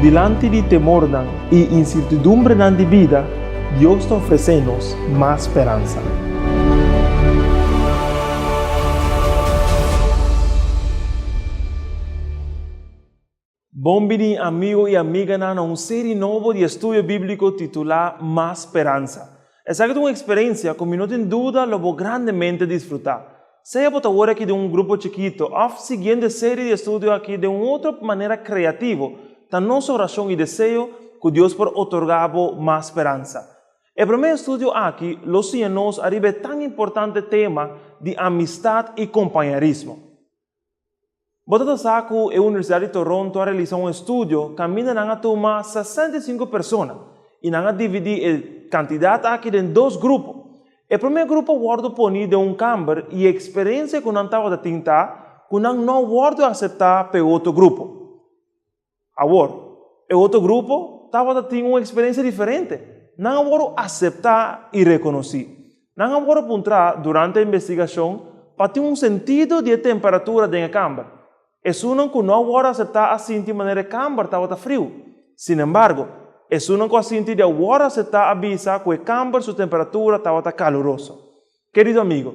delante de temor y incertidumbre de vida, Dios te ofrece-nos más esperanza. Bom-vindo, amigo e amiga, a uma série nova de estudo bíblico titulada Más Esperança. Essa é uma experiência que não tem dúvida lo vou grandemente desfrutar. Seja por agora aqui de um grupo chiquito, ou seguindo a série de estudo aqui de uma outra maneira criativa, da nossa oração e desejo que Deus por otorgar mais esperança. O primeiro estudo aqui, los nos arriba tão importante tema de amistade e companheirismo. Botado saco, a Universidade de Toronto realizou um estudo que a turma 65 pessoas e a dividir a quantidade aqui em dois grupos. O primeiro grupo guarda poni de um câmara e a experiência que não estava a tentar, que não guarda aceitar para o outro grupo. Agora, o outro grupo estava a ter uma experiência diferente. Não guarda aceitar e reconhecer. Não guarda apontar durante a investigação para ter um sentido de temperatura da câmara. Isso não que não agora aceitar assim de maneira que a câmara estava frio. Sin embargo, isso não que assim de agora aceitar avisa que a câmara sua temperatura estava calorosa. Querido amigo,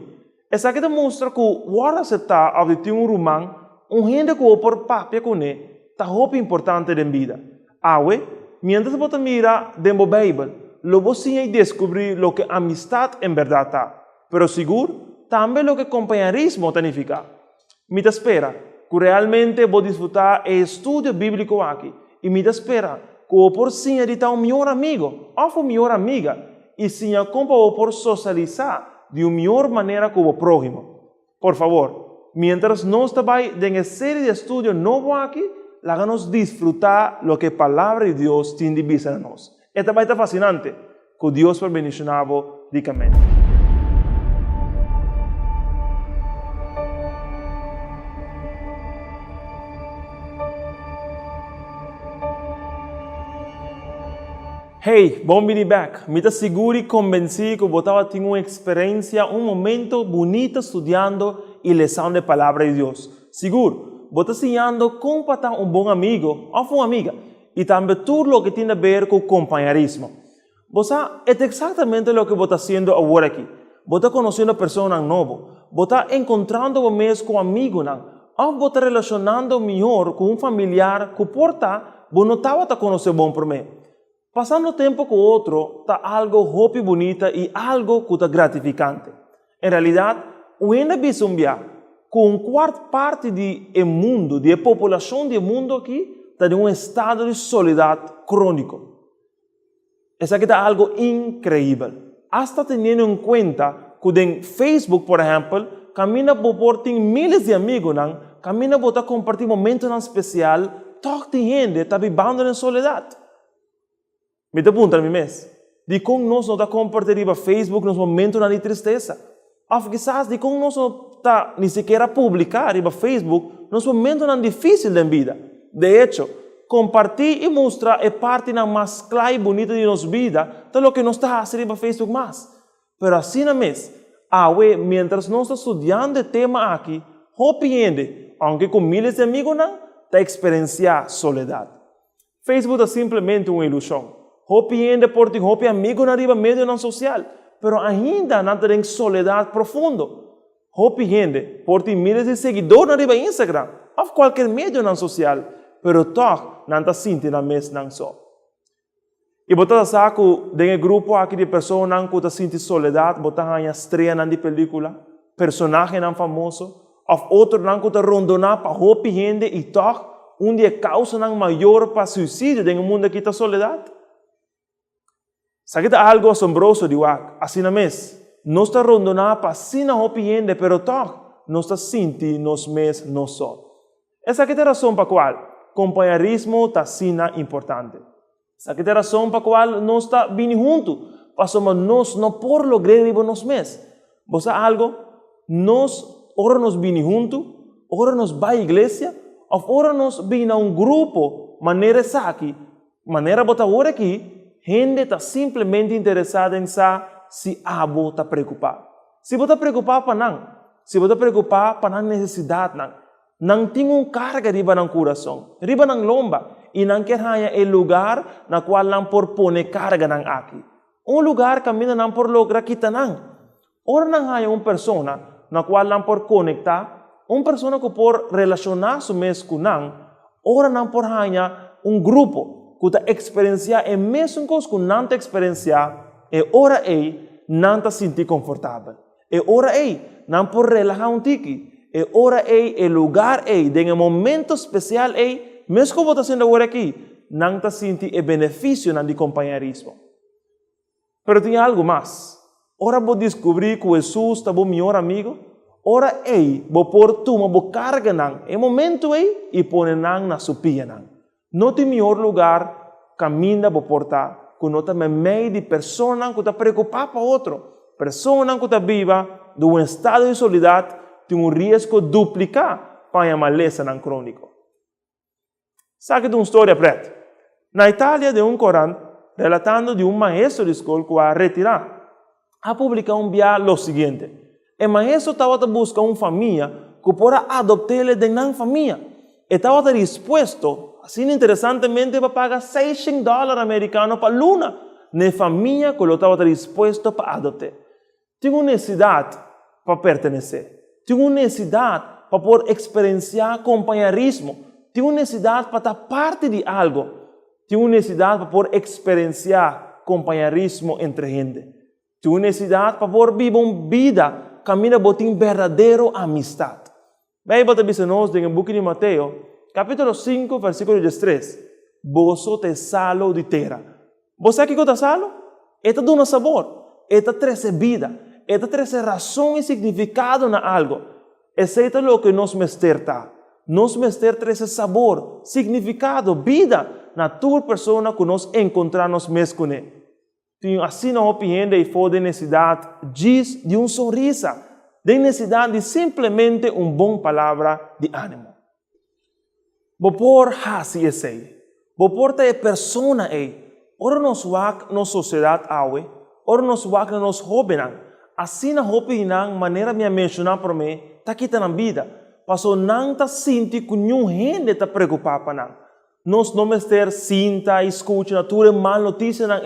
essa aqui demonstra que agora aceitar ao ter um romano, gente que por papel com ele, está muito importante na vida. Awe, mientras você mira dentro da Bíblia, você vai descobrir o que amistade em verdade está. Pero seguro, também o que companheirismo significa. Me espera que realmente vou desfrutar o estudo bíblico aqui. E me espera que eu por sim editar um melhor amigo ou uma melhor amiga e sim como por socializar de uma melhor maneira com o próximo. Por favor, mientras nós estamos em série de estudos novo aqui, háganos disfrutar lo que a palavra de Deus tem de dizer a nós. Esta vai estar fascinante, que Deus por bendicionado ricamente. Hey, bom-vindo back. Me está seguro e convencido que você estava tendo uma experiência, um momento bonito estudando e lendo a palavra de Deus. Seguro, você está ensinando como para um bom amigo ou uma amiga e também tudo o que tem a ver com o companheirismo. Você é exatamente o que você está fazendo agora aqui. Você está conhecendo pessoas novas, você está encontrando mesmo com amigos, ou você está relacionando melhor com um familiar que porta, você não estava a conhecer bom por mim. Passando tempo com o outro, está algo hope bonito e algo que está gratificante. Em realidade, o ainda visumbia com uma quarta parte do mundo, da população do mundo aqui, está em um estado de soledade crônico. Isso aqui está algo incrível. Hasta tendo em conta que em Facebook, por exemplo, camina por ter milhares de amigos, camina por compartilhar momentos especiais, toda gente está vivendo em soledade. Me pergunta a mim mesmo, de como nós não compartilhamos Facebook nos momentos de tristeza. Ou quizás de como nós não está nem sequer a publicar no Facebook nos momentos difíceis da vida. De hecho, compartilhar e mostrar é parte mais clara e bonita de nossa vida, de lo que nós está fazendo no Facebook mais. Pero assim mesmo, mientras nós estamos estudando o tema aqui, hopiende, aunque com milhares de amigos, está experienciando soledade. Facebook é simplesmente uma ilusão. Hopi ainda por ti, hopi amigo na riba medio não social, pero ainda não tem soledade profundo. Hopi gente por ti milhares de seguidores na riba Instagram, ou qualquer medio não social, pero toch não está sentindo mesmo não só. E botar saco de grupo aqui de pessoas que está sentindo soledade, botar uma estreia na película, personagem não famoso, ou outro que está rondando para hopi gente e toch dia causa maior para suicídio no mundo que está soledade. Sabe que é algo assombroso de wak, assim mesmo, nós está rondando para sim a opinião, pero toch, nós está sentindo nós mesmos não só. Essa é a razão para a qual companheirismo está sim importante. Essa é a razão para a qual nós está vindo juntos, para somos nós não por lograr nós mesmos. Você algo, nós ora nos vindo juntos, ora nos vai à igreja, ou ora nos vindo a um grupo, maneira essa aqui, maneira botar ora aqui, gente está simplesmente interessada em saber se você está preocupado. Se você está preocupado para não, se você está preocupado para a necessidade, não tem carga riba no coração, riba no lomba, y nan quer hanya el lugar na cual nan por pone carga nan aqui. Un lugar camina nan por logra kita nan. Ora nan hanya persona na cual nan por conectar, persona que por relacionar su mes con nan, ora nan por hanya grupo que ta experiencia e mesmo cos que nan ta experiencia e ora nan ta sentir confortável. E ora nan por relajar tiki. E ora el lugar en el momento especial mesmo que você está haciendo agora aqui, nan ta sentir el beneficio nan de compañerismo. Pero tem algo mais. Ora vou descobrir que Jesus está bom melhor amigo. Ora vou por tuma, vou carga nan. E momento e pone nan na supia nan. Não tem melhor lugar, caminha vou portar, que não está meio de persona que está preocupada para outro. Persona que está viva de um estado de soledade, tem risco de duplicar para a maleza nan crônico. Sabe de uma história preta? Na Itália, de Corão, relatando de maestro de escola que va retirar, ha publicado viaje lo siguiente. El maestro estaba buscando una familia que pueda adoptarle de una familia. Estaba dispuesto, así interesantemente, para pagar $600 americanos para luna, de familia que lo estaba dispuesto para adoptar. Tengo necesidad para pertenecer. Tengo necesidad para poder experienciar compañerismo. Tengo necesidad para estar parte de algo. Tengo necesidad para poder experienciar compañerismo entre gente. Tengo necesidad para poder vivir una vida camina por una verdadera amistad. Veja para nós en el book de Mateo, capítulo 5, versículo 13. Vos te salo de terra. ¿Vos sabés qué está salo? Esto da un sabor. Esto trae vida. Esto trae razón y significado en algo. Es esto lo que nos mesterta. Nos mester trae sabor, significado, vida na tua persona que nós encontramos mesmo com ele. Então, assim não opinião e for de necessidade de um sorriso, de necessidade de simplesmente uma boa palavra de ânimo. Vou por assim esse, vou por ter persona aí. Ora nos wak na sociedade awe, ora nos wak na nos hobenan. Assim na hobenan maneira me mencionar para mim, tá kita na vida. Paso não ta sinti que nenhum gente está preocupado para não. Nós não mester sinta, escuta, natura mal notícia não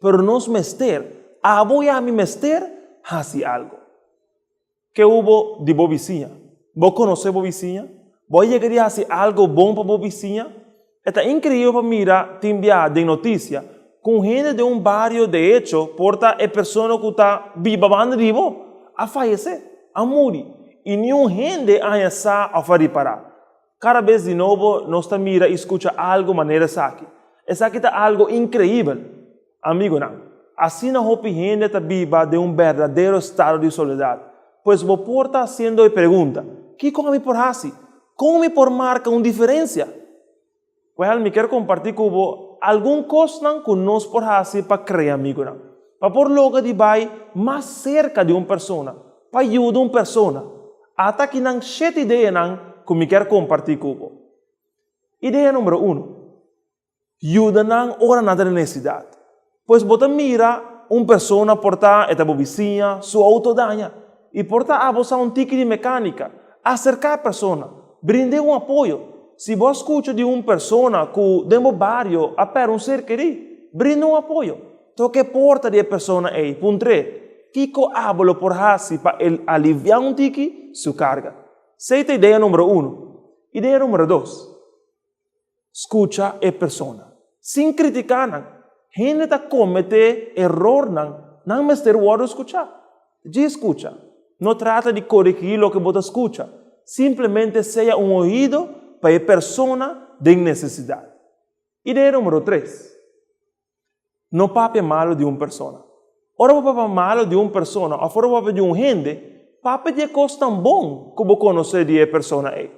pero nós mester, voy a mi mester, hace algo. Que hubo de boa vizinha? Vos conhecer boa vizinha? Vos llegaría a hacer algo bom para boa vizinha? Está incrível para mirar, te enviar de notícia, com gente de barrio, de hecho, porta a pessoa que está viva vivo, a fallecer, a morir. E nenhum gente está a fazer parar. Cada vez de novo, nós mira e escuta algo maneira aqui. Essa aqui está algo incrível. Amigo, não. Assim não houve gente está viva de verdadeiro estado de soledade. Pois vou por estar fazendo a pergunta, que como por assim? Como por marca uma diferença? Well, me quero compartilhar com você algum coisa que nós por assim para criar amigo, não. Para por logo de vai mais cerca de uma pessoa, para ajudar uma pessoa. Até que não 7 ideias que me quero compartilhar com você. Ideia número 1. Ajuda não ora na necessidade. Pois você mira uma pessoa portar esta vizinha, sua auto daña, e portar a você ticket de mecânica, acercar a pessoa, brindar apoio. Se você escuta de uma pessoa que dentro do barrio a per ser querido, brinda apoio. Toque porta de pessoa aí. Ponto 3. Kiko hablo por hasi para aliviar ticket su carga. Esta ideia número 1. Ideia número 2. Escucha a persona. Sin criticar. Gente está comete error não me ter o escuchar. Já escucha. Não trata de corrigir o que você escucha. Simplesmente seja um ouvido para a persona de necessidade. Ideia número 3. Não pape malo de uma pessoa. Ora o papo malo de uma pessoa, ou fora o papo de um gente, papo de coisa tão bom que você conhece de uma pessoa aí.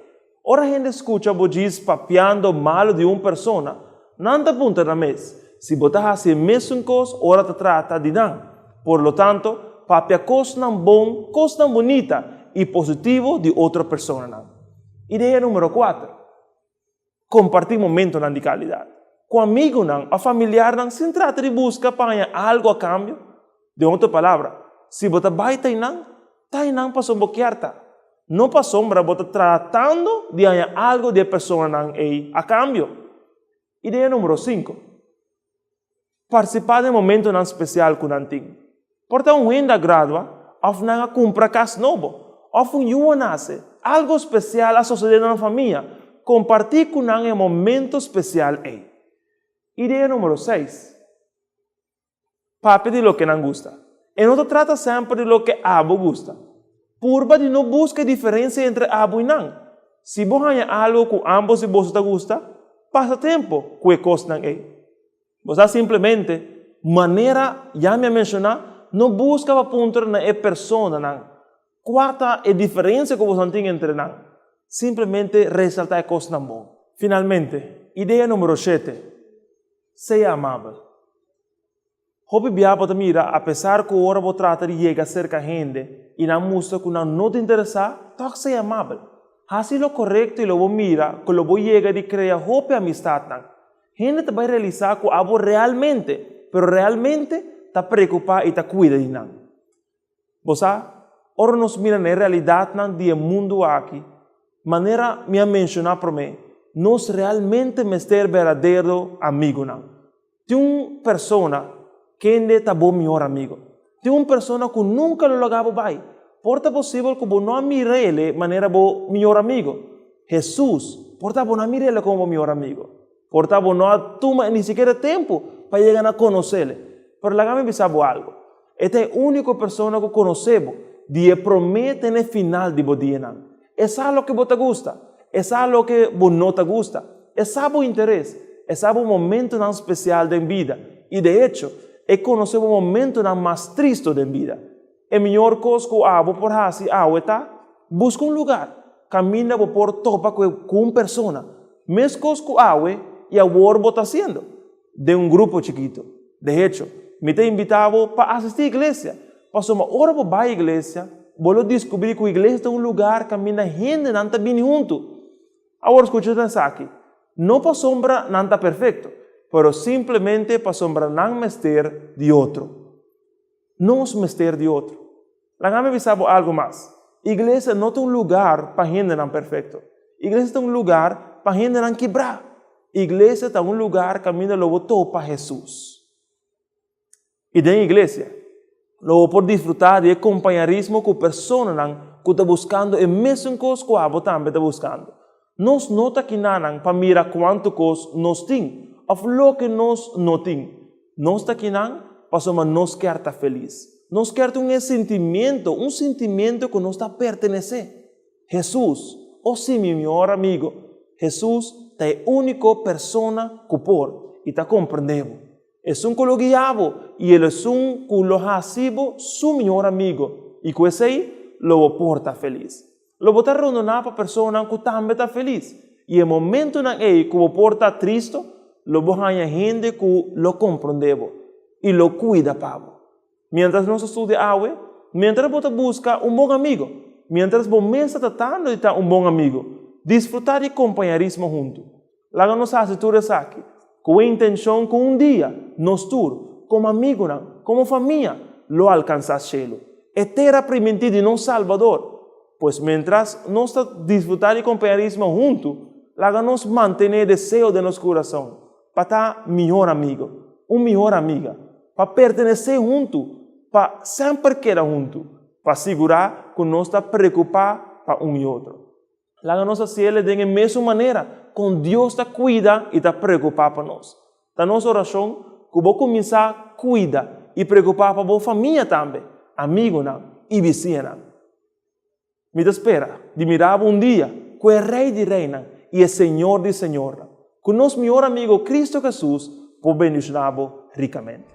Ora a gente escuta você diz papeando malo de uma pessoa, não te apunta na mesa. Se você faz a mesma coisa, ora te trata de não. Por lo tanto, papia coisa tão bom, coisa tão bonita e positivo de outra pessoa não. Ideia número 4. Compartir momentos de qualidade. Com amigo não, a familiar não, se trata de buscar para algo a cambio. De outra palavra, se você vai tá não para somboquear-ta. Não para sombra, você tratando de ganhar algo de pessoa não a cambio. Ideia número 5. Participar de momento não especial com antigo. Portanto, um ainda gradua, ou não compra casa novo, ou um nasce, algo especial a suceder na família, compartir com um momento especial aí. Ideia número 6. Pape de lo que não gusta. E não trata sempre de lo que abo gusta. Purba de não buscar diferença entre abo e não. Se você tem algo que ambos e você gusta, passa tempo com a coisa aí. Você simplesmente, maneira, já me mencionar, não busca para apontar na pessoa, não. Quarta é a diferença que você tem entre não. Simplesmente ressaltar a coisa não bom. Finalmente, ideia número 7. Seja amável. Hope biapa mira, apesar que o ora trata de llegar cerca a gente e não mostra que não te interessa, toque seja amável. Assim lo correto e lo mira, que lo vou llegar de criar hope amistad não. Gente te vai realizar que abo realmente, pero realmente está preocupado e está cuida de não. Você, ora nos mira na realidade não do mundo aqui, maneira me mencionar para mim, nós realmente mestre verdadeiro amigo não. Tem uma pessoa que é bom melhor amigo. Tem uma pessoa que nunca lo logava bem. Porta possível que você não mire ele de maneira bom melhor amigo. Jesus, porta você não mire ele como melhor amigo. Porta você não toma nem sequer tempo para chegar a conhecê-lo. Pero lá me sabe algo. Esta é a única pessoa que conhecemos que promete no final de você dia. É algo que você gosta. É algo que você não te gusta. É o interesse. É o momento não especial da vida. E de hecho, é conhecer o momento mais triste da vida. É melhor coisa que abo por assim, tá? Busca um lugar, camina por topa com uma pessoa. Mesma coisa que e a work está fazendo, de um grupo chiquito. De hecho, me te invitava para assistir à igreja. Passou uma hora para a igreja, vou descobrir que a igreja é um lugar que camina gente não está bem junto. Agora escuta isso aqui. Não para sombra não está perfeito. Pero simplesmente para sombra não mester de outro. Não os mester de outro. Lá me avisava algo mais. Igreja não é um lugar para gente não perfeito. Igreja é um lugar para gente não quebrar. Igreja é um lugar que camina logo todo para Jesus. E da igreja, logo por desfrutar de companheirismo com pessoas que estão buscando a mesma coisa que você também está buscando. Nós não estamos aqui para mirar quanto coisa nós temos. Of lo que nós não temos. Nós está aqui não, para nós quer estar feliz. Nós quer um sentimento que nós está pertencer. Jesus, sim, meu melhor amigo. Jesus é a única pessoa que pode e está compreendendo. É um que lo guiava e ele é um que lo ha sido seu melhor amigo. E com esse aí, lo porta feliz. Lo botar reunir para a pessoa que também está feliz. E no momento em que o porta triste, lo busca gente que lo compreendemos y lo cuida, Pablo. Mientras nos estudia agua, mientras vos busca un buen amigo, mientras vos me está tratando de estar un buen amigo, disfrutar de compañerismo juntos. Lá nos hace tudo isso aqui, com a intenção que um dia, nós todos, como amigos, como família, lo alcançamos. É terra permitida de nosso Salvador, pois mientras nós disfrutar de compañerismo juntos, lá nos mantém o desejo de nosso coração. Para estar melhor amigo, uma melhor amiga, para pertencer junto, para sempre querer junto, para assegurar que nós estamos preocupados para um e outro. Lá a nossa cielo de a mesma maneira, com Deus está cuida e está preocupado para nós. Da nossa oração, que vou começar a cuidar e preocupar para a família também, amigo e vizinha. Me espera de mirar um dia que é Rei de Reina e é Senhor de Senhora. Com nosso melhor amigo Cristo Jesus, por bendicioná-lo ricamente.